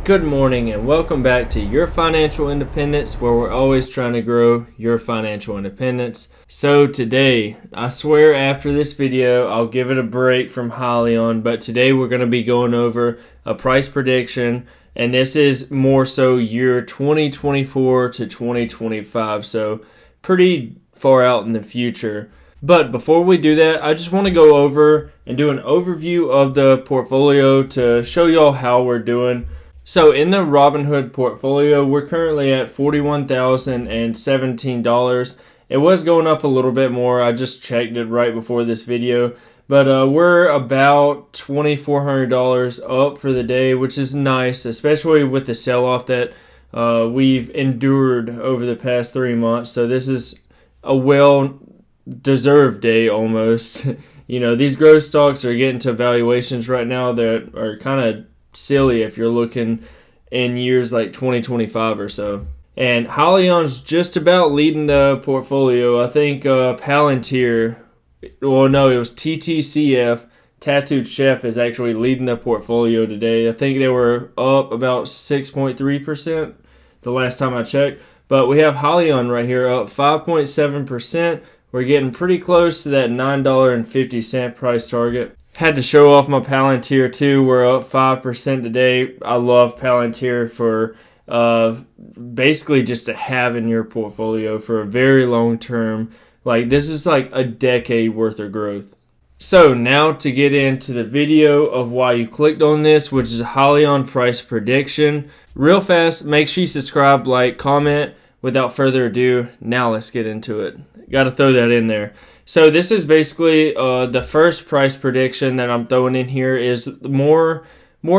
Good morning and welcome back to Your Financial Independence, where we're always trying to grow your financial independence. So today, I swear after this video, I'll give it a break from Hyliion, but today we're going to be going over a price prediction, and this is more so year 2024 to 2025, so pretty far out in the future. But before we do that, I just want to go over and do an overview of the portfolio to show y'all how we're doing. So in the Robinhood portfolio, we're currently at $41,017. It was going up a little bit more. I just checked it right before this video. But we're about $2,400 up for the day, which is nice, especially with the sell-off that we've endured over the past 3 months. So this is a well-deserved day almost. You know, these growth stocks are getting to valuations right now that are kind of silly if you're looking in years like 2025 or so. And Hyliion's just about leading the portfolio. I think Palantir, well no, it was TTCF, Tattooed Chef, is actually leading the portfolio today. I think they were up about 6.3% the last time I checked. But we have Hyliion right here up 5.7%. We're getting pretty close to that $9.50 price target. Had to show off my Palantir too. We're up 5% today. I love Palantir for basically just to have in your portfolio for a very long term. Like, this is like a decade worth of growth. So now to get into the video of why you clicked on this, which is a Hyliion price prediction. Real fast, make sure you subscribe, like, comment. Without further ado, now let's get into it. Got to throw that in there. So this is basically the first price prediction that I'm throwing in here is more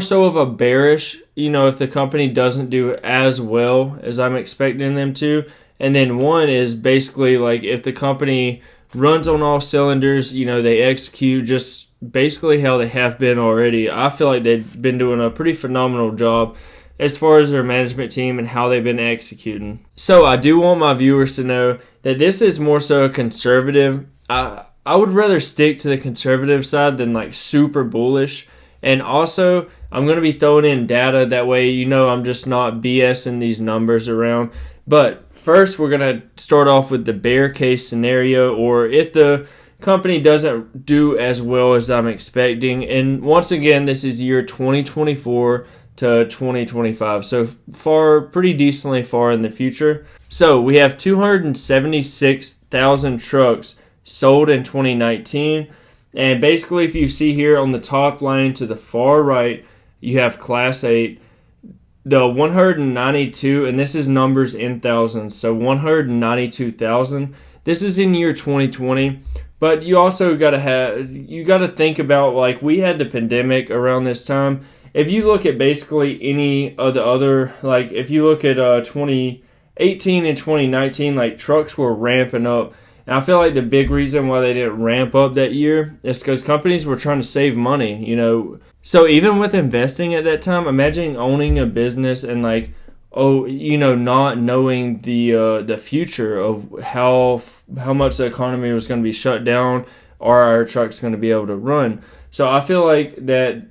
so of a bearish, if the company doesn't do as well as I'm expecting them to. And then one is basically like if the company runs on all cylinders, they execute just basically how they have been already. I feel like they've been doing a pretty phenomenal job as far as their management team and how they've been executing. So I do want my viewers to know that this is more so a conservative. I would rather stick to the conservative side than like super bullish. And also, I'm going to be throwing in data. That way, I'm just not BSing these numbers around. But first, we're going to start off with the bear case scenario, or if the company doesn't do as well as I'm expecting. And once again, this is year 2024 to 2025. So far, pretty decently far in the future. So we have 276,000 trucks sold in 2019, and basically if you see here on the top line to the far right, you have Class 8, the 192, and this is numbers in thousands, so 192,000. This is in year 2020, but you also got to think about, like, we had the pandemic around this time. If you look at basically any of the other, like if you look at 2018 and 2019, like trucks were ramping up. And I feel like the big reason why they didn't ramp up that year is because companies were trying to save money, So even with investing at that time, imagine owning a business and not knowing the future of how much the economy was going to be shut down or our trucks going to be able to run. So I feel like that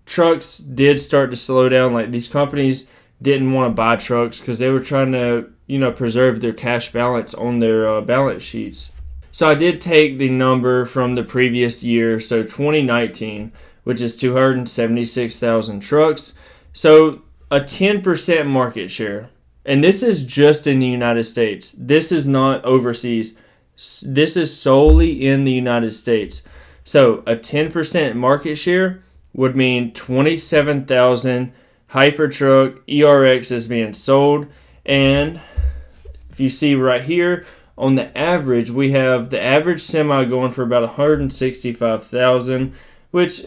trucks did start to slow down. Like, these companies didn't want to buy trucks because they were trying to preserve their cash balance on their balance sheets. So I did take the number from the previous year, so 2019, which is 276,000 trucks. So a 10% market share. And this is just in the United States. This is not overseas. This is solely in the United States. So a 10% market share would mean 27,000 Hypertruck ERX is being sold. And if you see right here, on the average, we have the average semi going for about 165,000, which,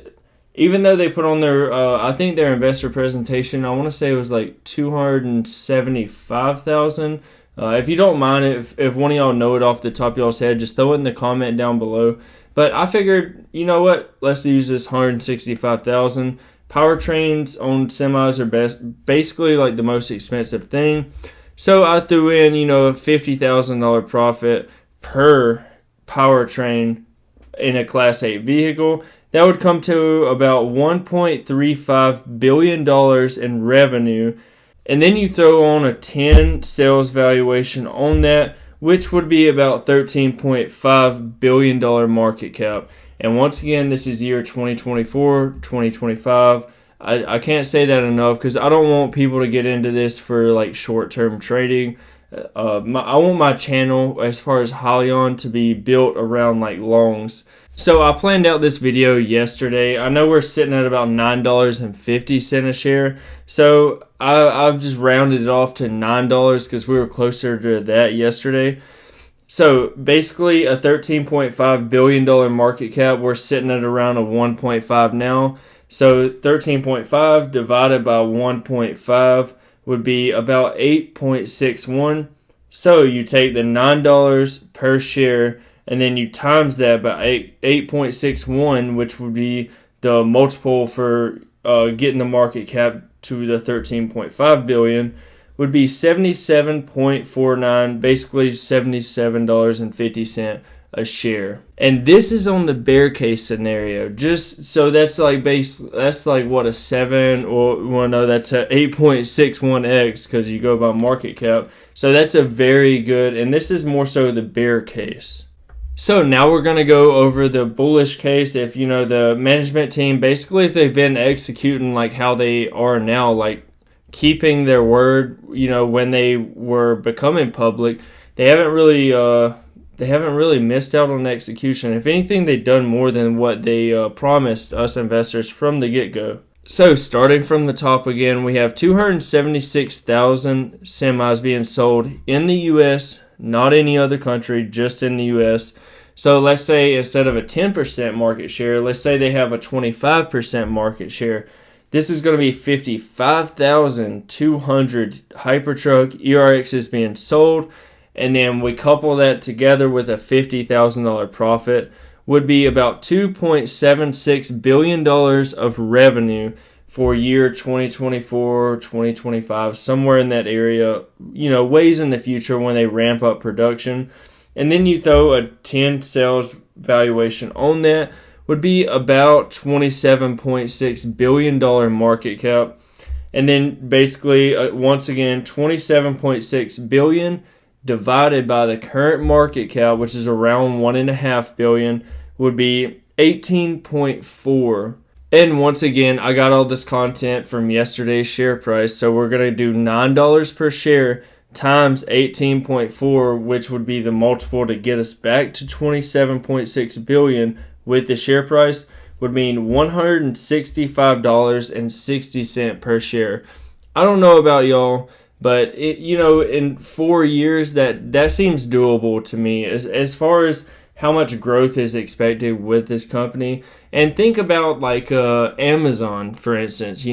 even though they put on their, I think their investor presentation, I want to say it was like 275,000. If you don't mind, if one of y'all know it off the top of y'all's head, just throw it in the comment down below. But I figured, you know what, let's use this 165,000. Powertrains on semis are basically like the most expensive thing. So I threw in, a $50,000 profit per powertrain in a Class 8 vehicle. that would come to about $1.35 billion in revenue. And then you throw on a 10 sales valuation on that, which would be about $13.5 billion market cap. And once again, this is year 2024, 2025. I can't say that enough because I don't want people to get into this for like short-term trading. I want my channel, as far as Hyliion, to be built around like longs. So I planned out this video yesterday. I know we're sitting at about $9.50 a share. So I've just rounded it off to $9 because we were closer to that yesterday. So basically a $13.5 billion market cap. We're sitting at around a 1.5 now. So 13.5 divided by 1.5 would be about 8.61. So you take the $9 per share and then you times that by 8.61, which would be the multiple for getting the market cap to the 13.5 billion, would be 77.49, basically $77.50 a share. And this is on the bear case scenario. Just so that's like what, a 7, or well, no, that's a 8.61x because you go by market cap. So that's a very good, and this is more so the bear case. So now we're going to go over the bullish case. If the management team, basically if they've been executing like how they are now, like keeping their word, when they were becoming public, they haven't really missed out on execution. If anything, they've done more than what they promised us investors from the get-go. So starting from the top again, we have 276,000 semis being sold in the U.S., not any other country, just in the U.S. So let's say instead of a 10% market share, let's say they have a 25% market share. This is going to be 55,200 Hypertruck ERXs being sold. And then we couple that together with a $50,000 profit, would be about $2.76 billion of revenue for year 2024, 2025, somewhere in that area, ways in the future when they ramp up production. And then you throw a 10 sales valuation on that, would be about $27.6 billion market cap. And then basically, once again, $27.6 billion divided by the current market cap, which is around $1.5 billion, would be 18.4. And once again, I got all this content from yesterday's share price, so we're going to do $9 per share times 18.4, which would be the multiple to get us back to 27.6 billion with the share price, would mean $165.60 per share. I don't know about y'all, but in 4 years that seems doable to me as far as how much growth is expected with this company. And think about like Amazon, for instance,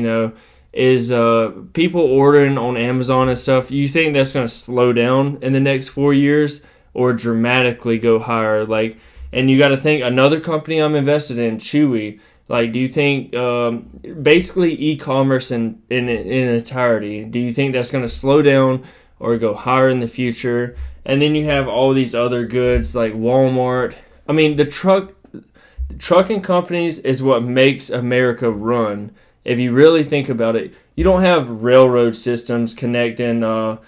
is people ordering on Amazon and stuff, you think that's going to slow down in the next 4 years or dramatically go higher? Like, and you got to think another company I'm invested in, Chewy. Like, do you think basically e-commerce in entirety, do you think that's going to slow down or go higher in the future? And then you have all these other goods like Walmart. I mean, the trucking companies is what makes America run. If you really think about it, you don't have railroad systems connecting, the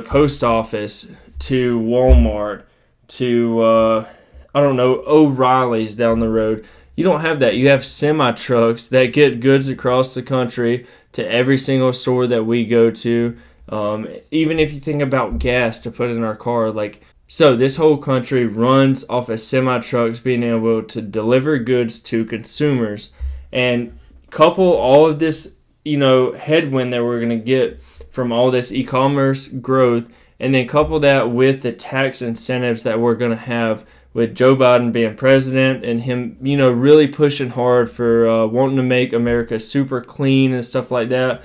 post office to Walmart to, O'Reilly's down the road. You don't have that. You have semi-trucks that get goods across the country to every single store that we go to. Even if you think about gas to put in our car, so this whole country runs off of semi-trucks being able to deliver goods to consumers. And couple all of this, headwind that we're going to get from all this e-commerce growth, and then couple that with the tax incentives that we're going to have with Joe Biden being president and him, really pushing hard for wanting to make America super clean and stuff like that.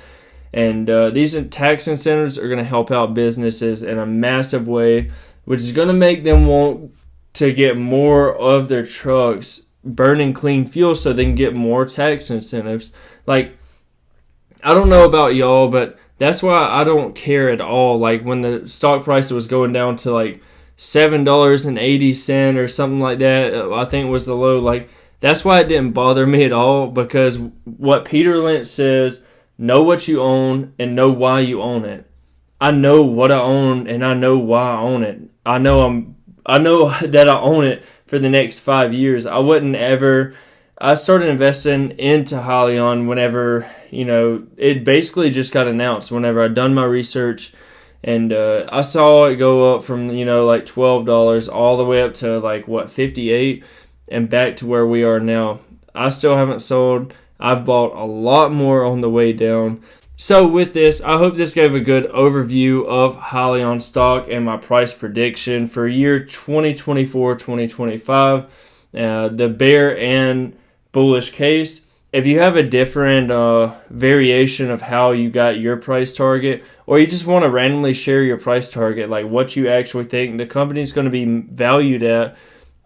And these tax incentives are going to help out businesses in a massive way, which is going to make them want to get more of their trucks burning clean fuel so they can get more tax incentives. I don't know about y'all, but that's why I don't care at all. Like, when the stock price was going down to $7.80 or something like that, I think was the low. That's why it didn't bother me at all, because what Peter Lynch says, know what you own and know why you own it. I know what I own and I know why I own it. I know that I own it for the next 5 years. I started investing into Hyliion whenever, it basically just got announced whenever I done my research, and I saw it go up from, like $12 all the way up to like 58 and back to where we are now. I still haven't sold. I've bought a lot more on the way down. So with this, I hope this gave a good overview of Hyliion stock and my price prediction for year 2024-2025, the bear and bullish case. If you have a different variation of how you got your price target, or you just want to randomly share your price target, like what you actually think the company is going to be valued at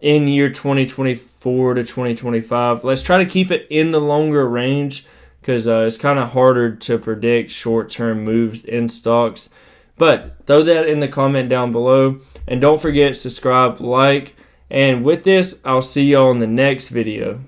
in year 2024 to 2025, let's try to keep it in the longer range, because it's kind of harder to predict short-term moves in stocks. But throw that in the comment down below. And don't forget, subscribe, like. And with this, I'll see y'all in the next video.